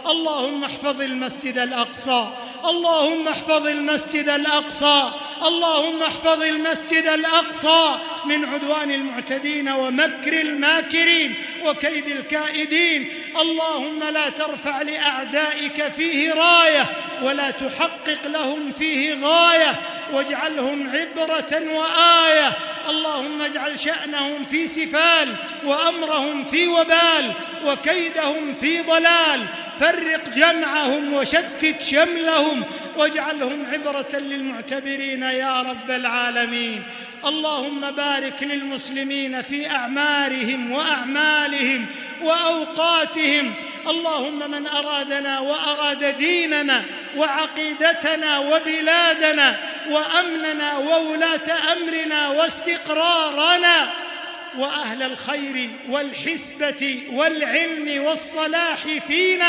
اللهم احفظ المسجد الأقصى، اللهم احفظ المسجد الأقصى، اللهم احفظ المسجد الأقصى من عدوان المعتدين ومكر الماكرين وكيد الكائدين. اللهم لا ترفع لأعدائك فيه راية ولا تحقق لهم فيه غاية، واجعلهم عبرة وآية. اللهم اجعل شأنهم في سفال وأمرهم في وبال وكيدهم في ضلال، فرق جمعهم وشتت شملهم واجعلهم عبرة للمعتبرين يا رب العالمين. اللهم بارك للمسلمين في أعمارهم وأعمالهم وأوقاتهم. اللهم من أرادنا وأراد ديننا وعقيدتنا وبلادنا وأمننا وولاة أمرنا واستقرارنا وأهل الخير والحسبة والعلم والصلاح فينا